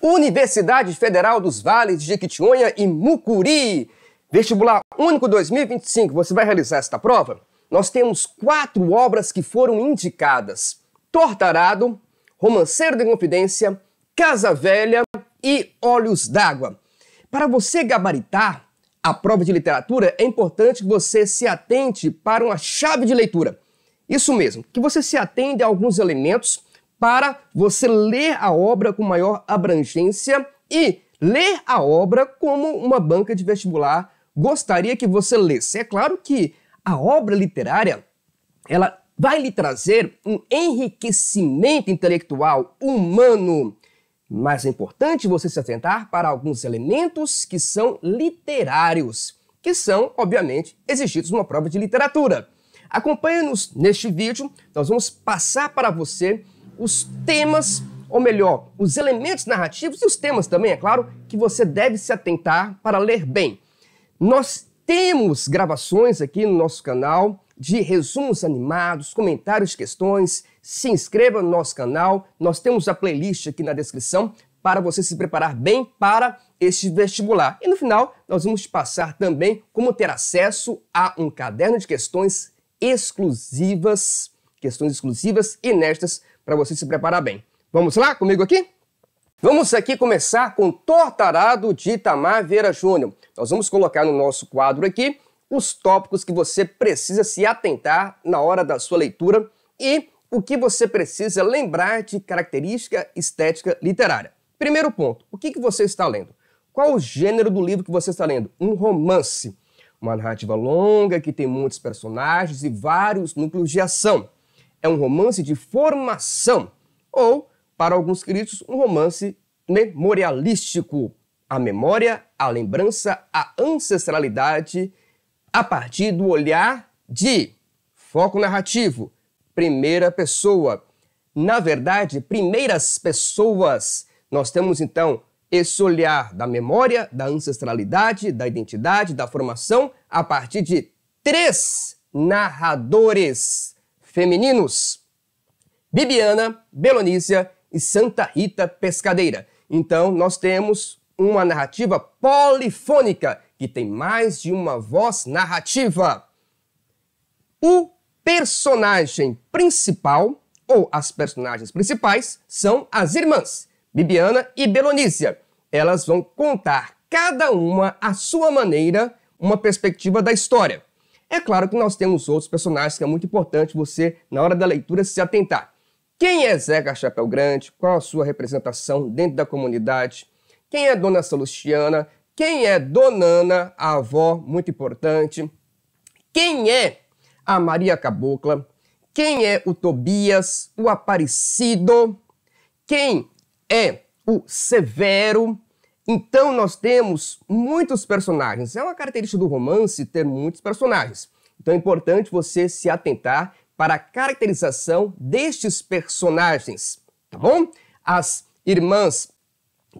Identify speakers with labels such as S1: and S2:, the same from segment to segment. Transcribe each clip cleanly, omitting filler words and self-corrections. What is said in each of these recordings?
S1: Universidade Federal dos Vales de Jequitinhonha e Mucuri. Vestibular Único 2025, você vai realizar esta prova? Nós temos 4 obras que foram indicadas: Tortarado, Romanceiro de Confidência, Casa Velha e Olhos d'Água. Para você gabaritar a prova de literatura, é importante que você se atente para uma chave de leitura. Isso mesmo, que você se atende a alguns elementos para você ler a obra com maior abrangência e ler a obra como uma banca de vestibular gostaria que você lesse. É claro que a obra literária, ela vai lhe trazer um enriquecimento intelectual, humano, mas é importante você se atentar para alguns elementos que são literários, que são, obviamente, exigidos numa prova de literatura. Acompanhe-nos neste vídeo, nós vamos passar para você os temas, ou melhor, os elementos narrativos e os temas também, é claro, que você deve se atentar para ler bem. Nós temos gravações aqui no nosso canal de resumos animados, comentários de questões. Se inscreva no nosso canal, nós temos a playlist aqui na descrição para você se preparar bem para este vestibular. E no final, nós vamos te passar também como ter acesso a um caderno de questões exclusivas, inéditas, para você se preparar bem. Vamos lá comigo aqui? Vamos aqui começar com Tortarado de Itamar Vieira Júnior. Nós vamos colocar no nosso quadro aqui os tópicos que você precisa se atentar na hora da sua leitura e o que você precisa lembrar de característica estética literária. Primeiro ponto, o que você está lendo? Qual o gênero do livro que você está lendo? Um romance. Uma narrativa longa que tem muitos personagens e vários núcleos de ação. É um romance de formação ou, para alguns críticos, um romance memorialístico. A memória, a lembrança, a ancestralidade a partir do olhar de foco narrativo, primeira pessoa. Na verdade, primeiras pessoas. Nós temos, então, esse olhar da memória, da ancestralidade, da identidade, da formação, a partir de 3 narradores femininos: Bibiana, Belonícia e Santa Rita Pescadeira. Então, nós temos uma narrativa polifônica, que tem mais de uma voz narrativa. O personagem principal, ou as personagens principais, são as irmãs Bibiana e Belonícia. Elas vão contar, cada uma à sua maneira, uma perspectiva da história. É claro que nós temos outros personagens que é muito importante você, na hora da leitura, se atentar. Quem é Zeca Chapéu Grande? Qual a sua representação dentro da comunidade? Quem é Dona Salustiana? Quem é Dona Ana, a avó, muito importante? Quem é a Maria Cabocla? Quem é o Tobias, o Aparecido? Quem é o Severo? Então nós temos muitos personagens. É uma característica do romance ter muitos personagens. Então é importante você se atentar para a caracterização destes personagens, tá bom? As irmãs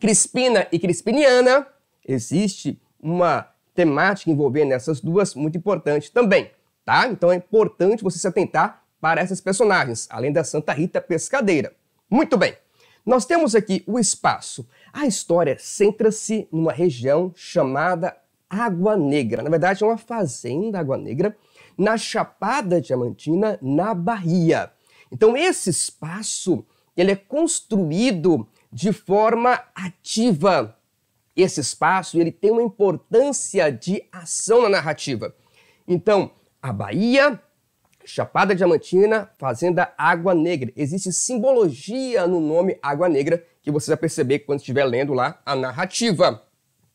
S1: Crispina e Crispiniana, existe uma temática envolvendo essas duas muito importante também, tá? Então é importante você se atentar para essas personagens, além da Santa Rita Pescadeira. Muito bem. Nós temos aqui o espaço. A história centra-se numa região chamada Água Negra. Na verdade, é uma fazenda Água Negra na Chapada Diamantina, na Bahia. Então, esse espaço ele é construído de forma ativa. Esse espaço ele tem uma importância de ação na narrativa. Então, a Bahia, Chapada Diamantina, Fazenda Água Negra. Existe simbologia no nome Água Negra, que você vai perceber quando estiver lendo lá a narrativa.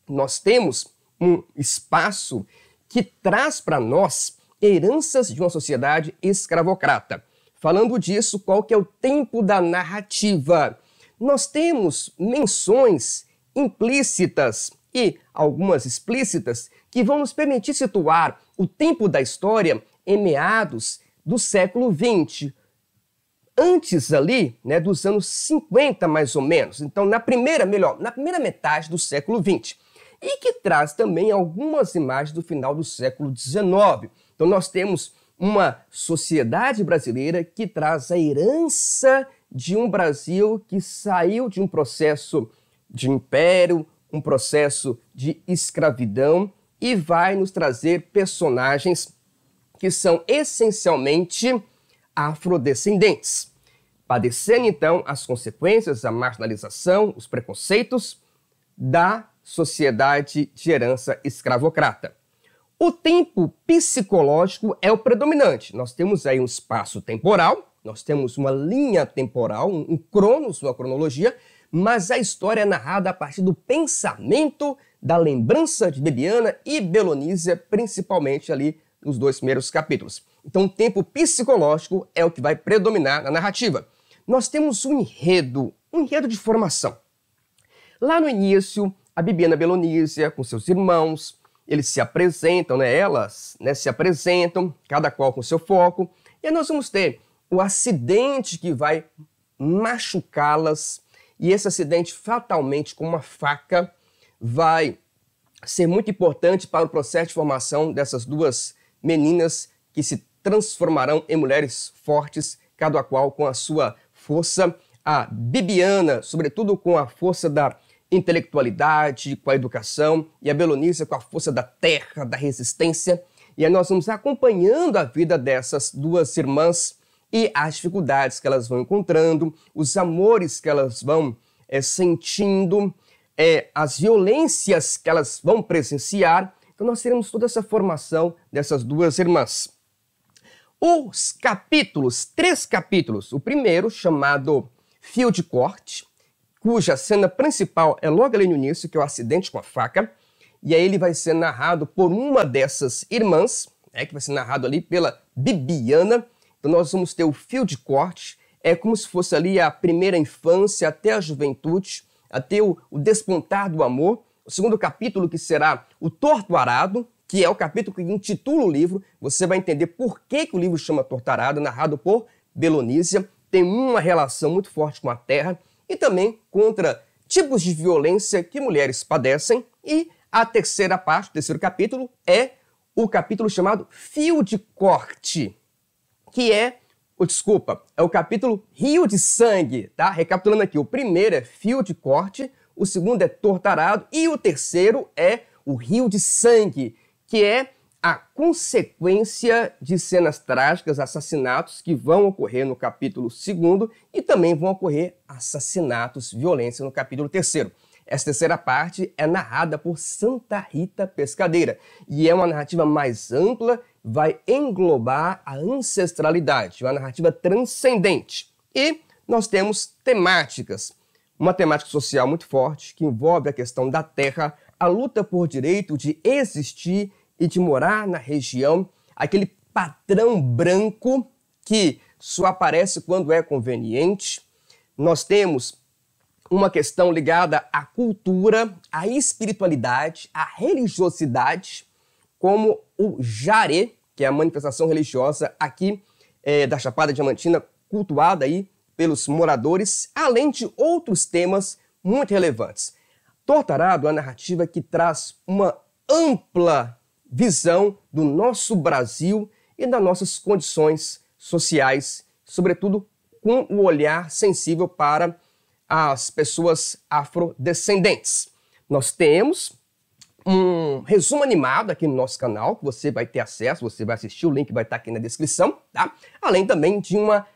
S1: Nós temos um espaço que traz para nós heranças de uma sociedade escravocrata. Falando disso, qual que é o tempo da narrativa? Nós temos menções implícitas e algumas explícitas que vão nos permitir situar o tempo da história em meados do século XX, antes ali, né, dos anos 50 mais ou menos, então na primeira metade do século XX, e que traz também algumas imagens do final do século XIX. Então nós temos uma sociedade brasileira que traz a herança de um Brasil que saiu de um processo de império, um processo de escravidão e vai nos trazer personagens que são essencialmente afrodescendentes, padecendo então as consequências da marginalização, os preconceitos da sociedade de herança escravocrata. O tempo psicológico é o predominante. Nós temos aí um espaço temporal, nós temos uma linha temporal, um cronos, uma cronologia, mas a história é narrada a partir do pensamento, da lembrança de Bibiana e Belonísia, principalmente ali nos 2 primeiros capítulos. Então o tempo psicológico é o que vai predominar na narrativa. Nós temos um enredo de formação. Lá no início, a Bibiana e Belonísia, com seus irmãos, eles se apresentam, elas se apresentam, cada qual com seu foco, e aí nós vamos ter o acidente que vai machucá-las, e esse acidente fatalmente com uma faca vai ser muito importante para o processo de formação dessas duas meninas que se transformarão em mulheres fortes, cada qual com a sua força. A Bibiana, sobretudo com a força da intelectualidade, com a educação, e a Belonísia com a força da terra, da resistência. E aí nós vamos acompanhando a vida dessas duas irmãs e as dificuldades que elas vão encontrando, os amores que elas vão sentindo, as violências que elas vão presenciar. Então nós teremos toda essa formação dessas duas irmãs. Os capítulos, 3 capítulos, o primeiro chamado Fio de Corte, cuja cena principal é logo ali no início, que é o acidente com a faca, e aí ele vai ser narrado por uma dessas irmãs, que vai ser narrado ali pela Bibiana. Então nós vamos ter o fio de corte, é como se fosse ali a primeira infância até a juventude, até o despontar do amor. O segundo capítulo, que será o Torto Arado, que é o capítulo que intitula o livro, você vai entender por que o livro chama Torto Arado, narrado por Belonísia, tem uma relação muito forte com a terra e também contra tipos de violência que mulheres padecem. E a terceira parte, o terceiro capítulo, é o capítulo chamado Fio de Corte, que é o capítulo Rio de Sangue, tá? Recapitulando aqui, o primeiro é Fio de Corte, o segundo é Torto Arado e o terceiro é o Rio de Sangue, que é a consequência de cenas trágicas, assassinatos que vão ocorrer no capítulo 2 e também vão ocorrer assassinatos, violência no capítulo 3. Essa terceira parte é narrada por Santa Rita Pescadeira e é uma narrativa mais ampla, vai englobar a ancestralidade, uma narrativa transcendente. E nós temos temáticas, uma temática social muito forte que envolve a questão da terra, a luta por direito de existir e de morar na região, aquele patrão branco que só aparece quando é conveniente. Nós temos uma questão ligada à cultura, à espiritualidade, à religiosidade, como o Jaré, que é a manifestação religiosa aqui da Chapada Diamantina, cultuada aí pelos moradores, além de outros temas muito relevantes. Torto Arado é uma narrativa que traz uma ampla visão do nosso Brasil e das nossas condições sociais, sobretudo com o olhar sensível para as pessoas afrodescendentes. Nós temos um resumo animado aqui no nosso canal, que você vai ter acesso, você vai assistir, o link vai estar aqui na descrição, tá? Além também de uma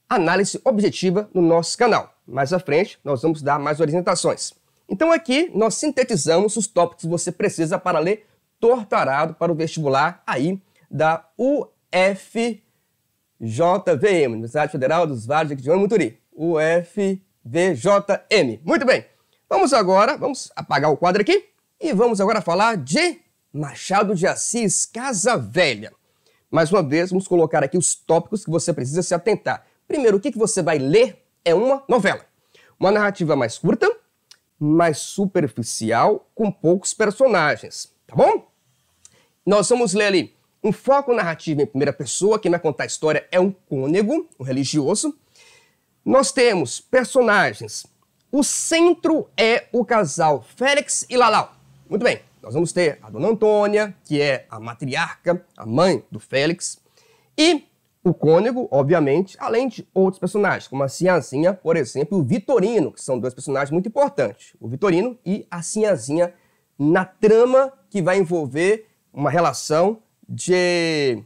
S1: análise objetiva no nosso canal. Mais à frente, nós vamos dar mais orientações. Então aqui nós sintetizamos os tópicos que você precisa para ler Torto Arado para o vestibular aí da UFVM, Universidade Federal dos Vales de Jequitinhonha e Mucuri, UFVJM. Muito bem, vamos apagar o quadro aqui e vamos agora falar de Machado de Assis, Casa Velha. Mais uma vez, vamos colocar aqui os tópicos que você precisa se atentar. Primeiro, o que você vai ler é uma novela. Uma narrativa mais curta, mais superficial, com poucos personagens, tá bom? Nós vamos ler ali um foco narrativo em primeira pessoa, quem vai contar a história é um cônego, um religioso. Nós temos personagens, o centro é o casal Félix e Lalau. Muito bem, nós vamos ter a Dona Antônia, que é a matriarca, a mãe do Félix, e o cônego, obviamente, além de outros personagens, como a Sinhazinha, por exemplo, e o Vitorino, que são dois personagens muito importantes. O Vitorino e a Sinhazinha na trama que vai envolver uma relação de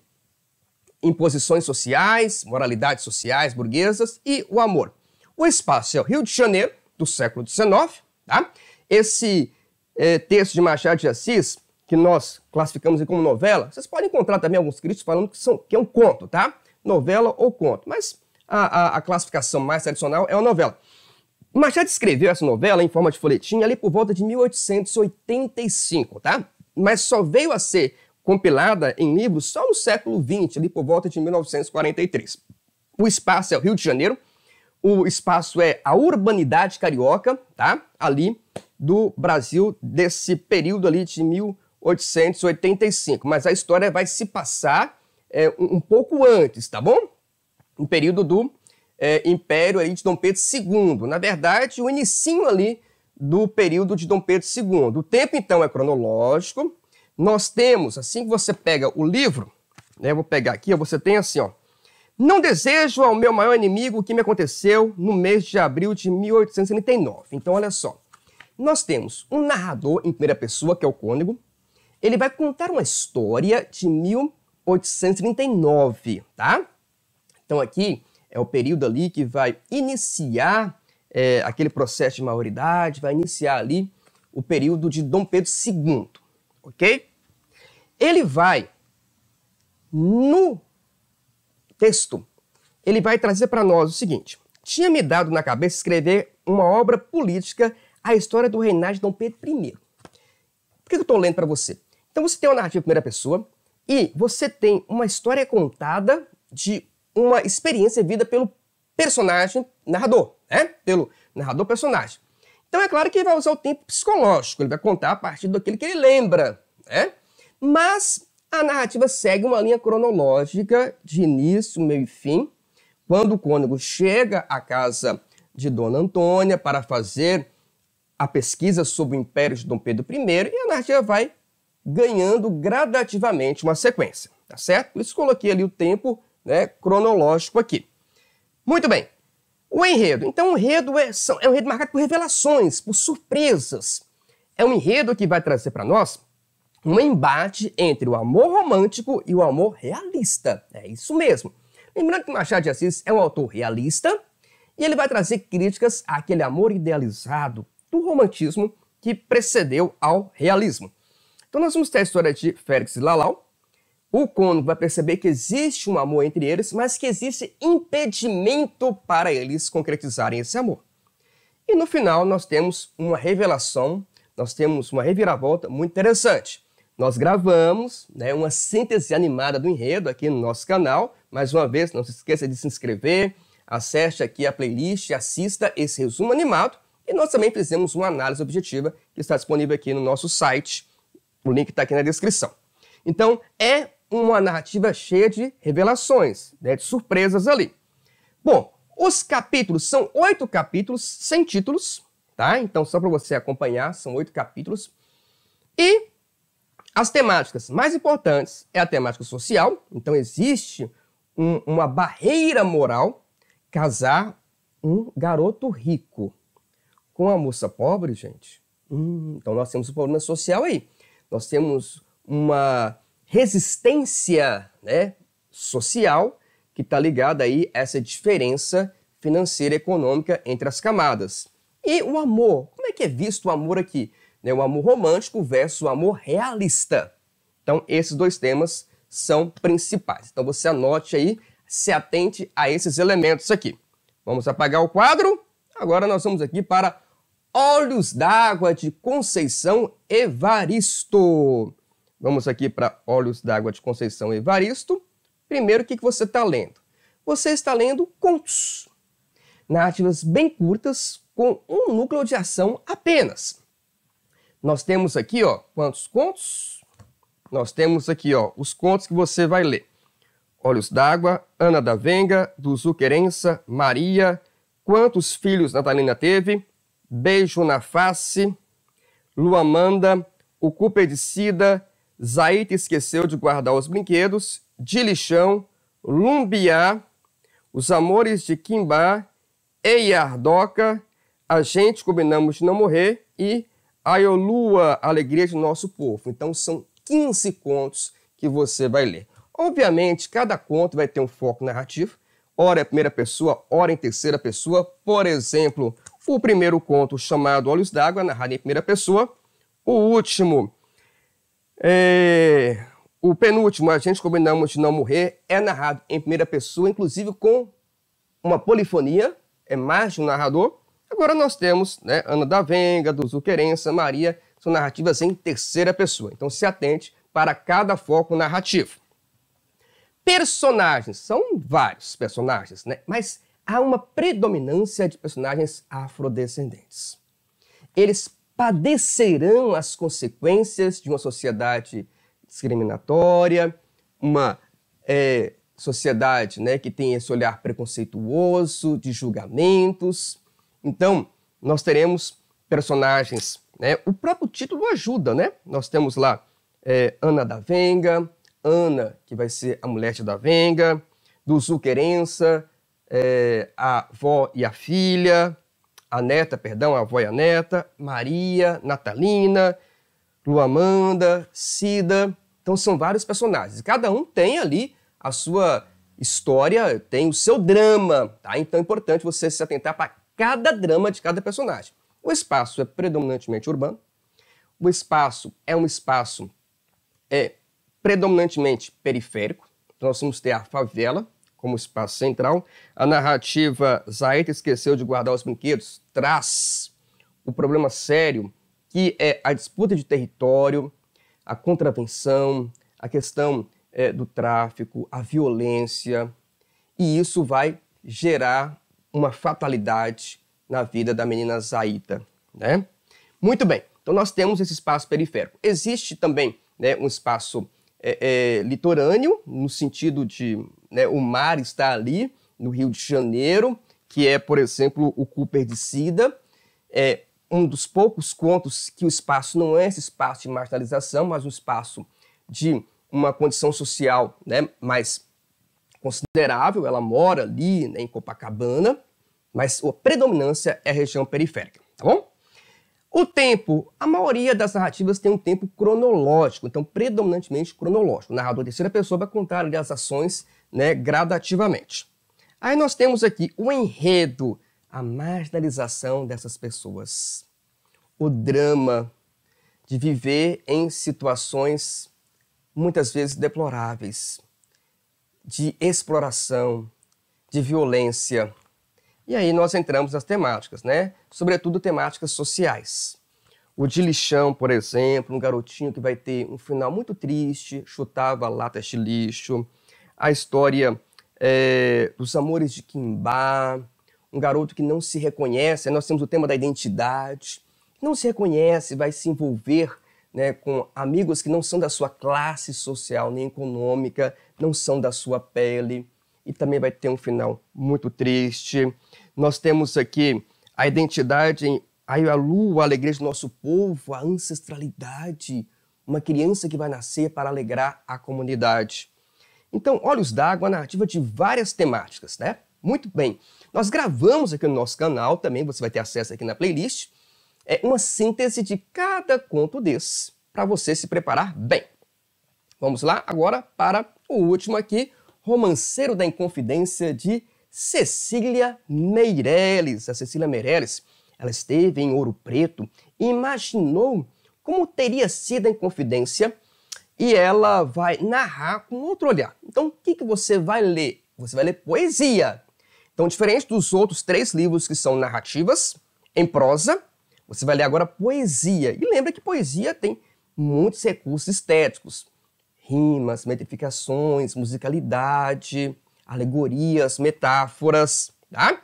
S1: imposições sociais, moralidades sociais, burguesas e o amor. O espaço é o Rio de Janeiro, do século XIX. Tá? Esse texto de Machado de Assis, que nós classificamos como novela, vocês podem encontrar também alguns críticos falando que é um conto, tá? Novela ou conto, mas a classificação mais tradicional é uma novela. Machado escreveu essa novela em forma de folhetim ali por volta de 1885, tá? Mas só veio a ser compilada em livros só no século XX, ali por volta de 1943. O espaço é o Rio de Janeiro, o espaço é a urbanidade carioca, tá? Ali do Brasil, desse período ali de 1885. Mas a história vai se passar um pouco antes, tá bom? Um período do Império ali de Dom Pedro II. Na verdade, o inicinho ali do período de Dom Pedro II. O tempo, então, é cronológico. Nós temos, assim que você pega o livro, né, eu vou pegar aqui, você tem assim, ó. Não desejo ao meu maior inimigo o que me aconteceu no mês de abril de 1839. Então, olha só. Nós temos um narrador em primeira pessoa, que é o cônego. Ele vai contar uma história de 1839, tá? Então, aqui é o período ali que vai iniciar aquele processo de maioridade, vai iniciar ali o período de Dom Pedro II, ok? Ele vai, no texto, ele vai trazer para nós o seguinte: tinha me dado na cabeça escrever uma obra política, a história do reinado de Dom Pedro I. Por que eu estou lendo para você? Então você tem uma narrativa em primeira pessoa e você tem uma história contada de uma experiência vivida pelo personagem narrador, né? Pelo narrador-personagem. Então é claro que ele vai usar o tempo psicológico, ele vai contar a partir daquilo que ele lembra, né? Mas a narrativa segue uma linha cronológica de início, meio e fim. Quando o cônego chega à casa de Dona Antônia para fazer a pesquisa sobre o Império de Dom Pedro I, e a narrativa vai ganhando gradativamente uma sequência, tá certo? Por isso coloquei ali o tempo, né, cronológico aqui. Muito bem. O enredo. Então, o enredo é um enredo marcado por revelações, por surpresas. É um enredo que vai trazer para nós um embate entre o amor romântico e o amor realista. É isso mesmo. Lembrando que Machado de Assis é um autor realista e ele vai trazer críticas àquele amor idealizado do romantismo que precedeu ao realismo. Então nós vamos ter a história de Félix e Lalau. O cônego vai perceber que existe um amor entre eles, mas que existe impedimento para eles concretizarem esse amor. E no final nós temos uma revelação, nós temos uma reviravolta muito interessante. Nós gravamos, né, uma síntese animada do enredo aqui no nosso canal. Mais uma vez, não se esqueça de se inscrever, acesse aqui a playlist, assista esse resumo animado. E nós também fizemos uma análise objetiva que está disponível aqui no nosso site. O link está aqui na descrição. Então, é uma narrativa cheia de revelações, né, de surpresas ali. Bom, os capítulos são 8 capítulos sem títulos, tá? Então, só para você acompanhar, são 8 capítulos. E as temáticas mais importantes é a temática social. Então, existe uma barreira moral, casar um garoto rico com uma moça pobre, gente. Então, nós temos um problema social aí. Nós temos uma resistência, né, social que está ligada aí a essa diferença financeira e econômica entre as camadas. E o amor, como é que é visto o amor aqui? Né, o amor romântico versus o amor realista. Então, esses dois temas são principais. Então, você anote aí, se atente a esses elementos aqui. Vamos apagar o quadro. Agora nós vamos aqui para Olhos d'Água de Conceição Evaristo. Vamos aqui para Olhos d'Água de Conceição Evaristo. Primeiro, o que você está lendo? Você está lendo contos. Narrativas bem curtas, com um núcleo de ação apenas. Nós temos aqui, ó, quantos contos? Nós temos aqui, ó, os contos que você vai ler. Olhos d'Água, Ana da Venga, Duzu Querença, Maria, Quantos Filhos Natalina Teve, Beijo na Face, Luamanda, O Cupedicida, Zaita Esqueceu de Guardar os Brinquedos, De Lixão, Lumbiá, Os Amores de Quimbá, Eiardoca, A Gente Combinamos de Não Morrer e Aiolua, Alegria de Nosso Povo. Então são 15 contos que você vai ler. Obviamente, cada conto vai ter um foco narrativo, ora em primeira pessoa, ora em terceira pessoa. Por exemplo, o primeiro conto, chamado Olhos d'Água, narrado em primeira pessoa. O último, o penúltimo, A Gente Combinamos de Não Morrer, é narrado em primeira pessoa, inclusive com uma polifonia, é mais de um narrador. Agora nós temos, né, Ana da Venga, do Zuquerença, Maria, são narrativas em terceira pessoa. Então se atente para cada foco narrativo. Personagens, são vários personagens, né? Mas há uma predominância de personagens afrodescendentes. Eles padecerão as consequências de uma sociedade discriminatória, uma sociedade, né, que tem esse olhar preconceituoso, de julgamentos. Então, nós teremos personagens, né? O próprio título ajuda, né? Nós temos lá Ana da Venga, Ana, que vai ser a mulher da Venga, do Zuquerença, a avó e a filha, a neta, perdão, a avó e a neta, Maria, Natalina, Luamanda, Cida. Então são vários personagens. Cada um tem ali a sua história, tem o seu drama, tá? Então é importante você se atentar para cada drama de cada personagem. O espaço é predominantemente urbano. O espaço é um espaço predominantemente periférico. Então nós vamos ter a favela como espaço central. A narrativa Zaita esqueceu de guardar os brinquedos traz o problema sério que é a disputa de território, a contravenção, a questão do tráfico, a violência, e isso vai gerar uma fatalidade na vida da menina Zaita, né? Muito bem, então nós temos esse espaço periférico. Existe também, né, um espaço litorâneo, no sentido de, né, o mar está ali, no Rio de Janeiro, que é, por exemplo, o Cooper de Cida. É um dos poucos contos que o espaço não é esse espaço de marginalização, mas um espaço de uma condição social, né, mais considerável. Ela mora ali, né, em Copacabana, mas a predominância é a região periférica, tá bom? O tempo, a maioria das narrativas tem um tempo cronológico, então predominantemente cronológico. O narrador de terceira pessoa vai contar ali as ações, né, gradativamente. Aí nós temos aqui o enredo, a marginalização dessas pessoas, o drama de viver em situações muitas vezes deploráveis, de exploração, de violência. E aí nós entramos nas temáticas, né? Sobretudo temáticas sociais. O de lixão, por exemplo, um garotinho que vai ter um final muito triste, chutava latas de lixo. A história dos Amores de Quimbá, um garoto que não se reconhece. Nós temos o tema da identidade, não se reconhece, vai se envolver, né, com amigos que não são da sua classe social nem econômica, não são da sua pele, e também vai ter um final muito triste. Nós temos aqui a identidade em Aiolua, a alegria de nosso povo, a ancestralidade, uma criança que vai nascer para alegrar a comunidade. Então, Olhos d'Água, a narrativa de várias temáticas, né? Muito bem. Nós gravamos aqui no nosso canal, também você vai ter acesso aqui na playlist, uma síntese de cada conto desse, para você se preparar bem. Vamos lá agora para o último aqui, Romanceiro da Inconfidência, de Cecília Meirelles. A Cecília Meirelles, ela esteve em Ouro Preto e imaginou como teria sido a Inconfidência, e ela vai narrar com outro olhar. Então, o que você vai ler? Você vai ler poesia. Então, diferente dos outros 3 livros que são narrativas em prosa, você vai ler agora poesia. E lembra que poesia tem muitos recursos estéticos. Rimas, metrificações, musicalidade, alegorias, metáforas, tá?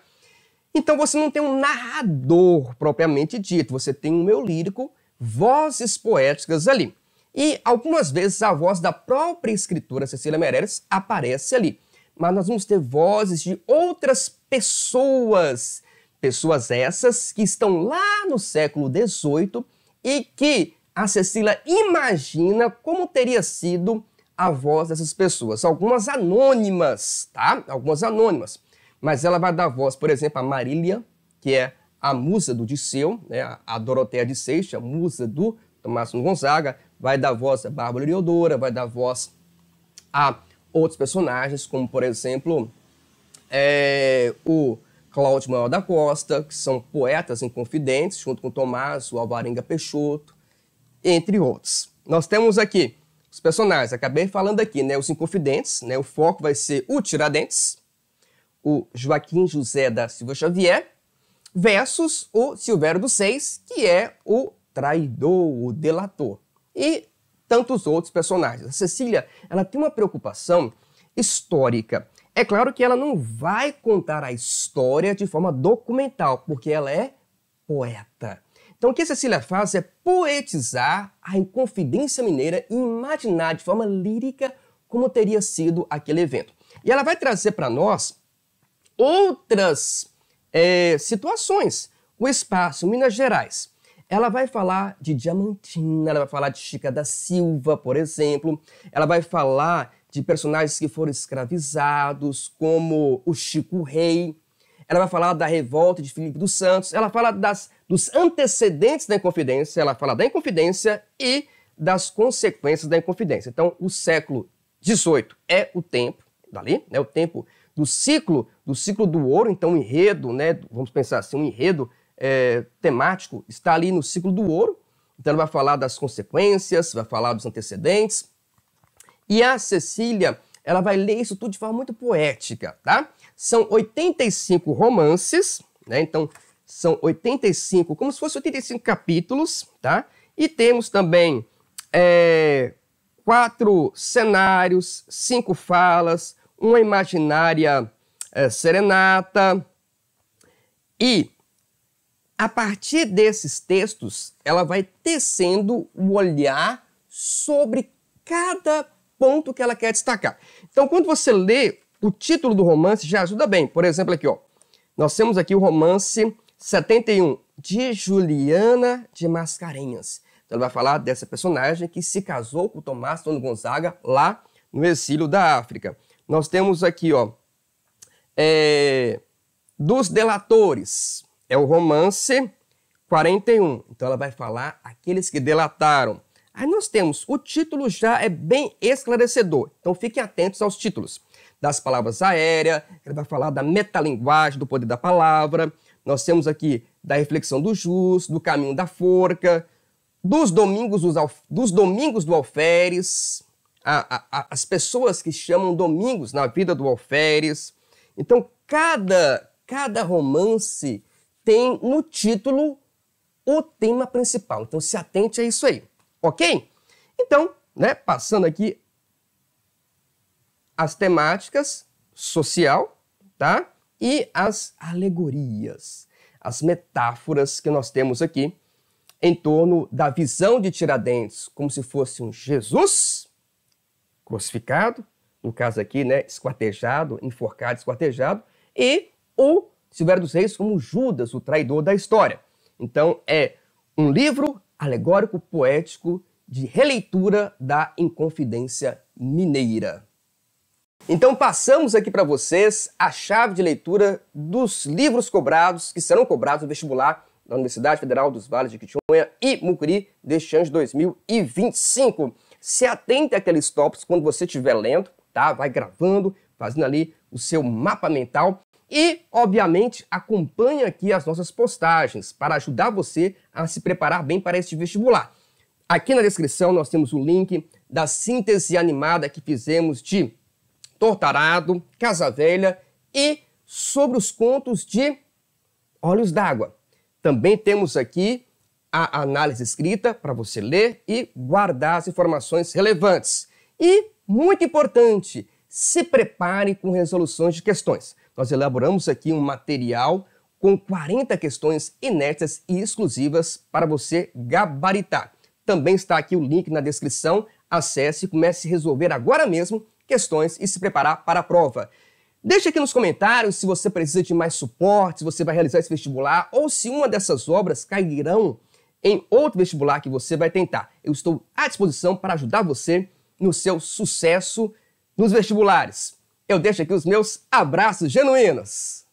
S1: Então você não tem um narrador propriamente dito, você tem um eu lírico, vozes poéticas ali. E algumas vezes a voz da própria escritora Cecília Meirelles aparece ali. Mas nós vamos ter vozes de outras pessoas. Pessoas essas que estão lá no século XVIII e que a Cecília imagina como teria sido a voz dessas pessoas. Algumas anônimas, tá? Algumas anônimas. Mas ela vai dar voz, por exemplo, a Marília, que é a musa do Disseu, né? A Doroteia de Seixas, a musa do Tomás Gonzaga, vai dar voz a Bárbara Heliodora, vai dar voz a outros personagens, como, por exemplo, o Cláudio Manuel da Costa, que são poetas inconfidentes, junto com Tomás, o Alvarenga Peixoto, entre outros. Nós temos aqui os personagens, acabei falando aqui, né, os inconfidentes, né, o foco vai ser o Tiradentes, o Joaquim José da Silva Xavier, versus o Silvério dos Seis, que é o traidor, o delator, e tantos outros personagens. A Cecília, ela tem uma preocupação histórica. É claro que ela não vai contar a história de forma documental, porque ela é poeta. Então o que a Cecília faz é poetizar a Inconfidência Mineira e imaginar de forma lírica como teria sido aquele evento. E ela vai trazer para nós outras situações. O espaço Minas Gerais. Ela vai falar de Diamantina, ela vai falar de Chica da Silva, por exemplo. Ela vai falar de personagens que foram escravizados, como o Chico Rei. Ela vai falar da revolta de Filipe dos Santos. Ela fala dos antecedentes da Inconfidência. Ela fala da Inconfidência e das consequências da Inconfidência. Então, o século XVIII é o tempo, dali, né, o tempo do ciclo do ouro. Então, o enredo, né, vamos pensar assim, um enredo temático está ali no ciclo do ouro. Então, ela vai falar das consequências, vai falar dos antecedentes. E a Cecília, ela vai ler isso tudo de forma muito poética, tá? São 85 romances, né? Então, são 85, como se fossem 85 capítulos, tá? E temos também 4 cenários, 5 falas, uma imaginária serenata. E, a partir desses textos, ela vai tecendo o olhar sobre cada ponto que ela quer destacar. Então, quando você lê o título do romance, já ajuda bem. Por exemplo, aqui, ó, nós temos aqui o romance 71, de Juliana de Mascarenhas. Então, ela vai falar dessa personagem que se casou com Tomás Antônio Gonzaga lá no exílio da África. Nós temos aqui, ó, dos delatores. É o romance 41. Então, ela vai falar aqueles que delataram. Aí nós temos, o título já é bem esclarecedor, então fiquem atentos aos títulos. Das palavras aéreas, ele vai falar da metalinguagem, do poder da palavra. Nós temos aqui da reflexão do jus, do caminho da forca, dos domingos do alferes, as pessoas que chamam domingos na vida do alferes. Então, cada romance tem no título o tema principal. Então, se atente a isso aí. Ok? Então, né, passando aqui as temáticas social, tá? E as alegorias, as metáforas que nós temos aqui em torno da visão de Tiradentes como se fosse um Jesus crucificado, no caso aqui, né, esquartejado, enforcado, esquartejado, e o Silvério dos Reis como Judas, o traidor da história. Então, é um livro alegórico poético de releitura da Inconfidência Mineira. Então passamos aqui para vocês a chave de leitura dos livros cobrados, que serão cobrados no vestibular da Universidade Federal dos Vales de Jequitinhonha e Mucuri deste ano de 2025. Se atente àqueles tópicos quando você estiver lendo, tá? Vai gravando, fazendo ali o seu mapa mental. E, obviamente, acompanhe aqui as nossas postagens para ajudar você a se preparar bem para este vestibular. Aqui na descrição nós temos o link da síntese animada que fizemos de Tortarado, Casa Velha e sobre os contos de Olhos d'Água. Também temos aqui a análise escrita para você ler e guardar as informações relevantes. E, muito importante, se prepare com resoluções de questões. Nós elaboramos aqui um material com 40 questões inéditas e exclusivas para você gabaritar. Também está aqui o link na descrição. Acesse e comece a resolver agora mesmo questões e se preparar para a prova. Deixe aqui nos comentários se você precisa de mais suporte, se você vai realizar esse vestibular ou se uma dessas obras cairão em outro vestibular que você vai tentar. Eu estou à disposição para ajudar você no seu sucesso nos vestibulares. Eu deixo aqui os meus abraços genuínos.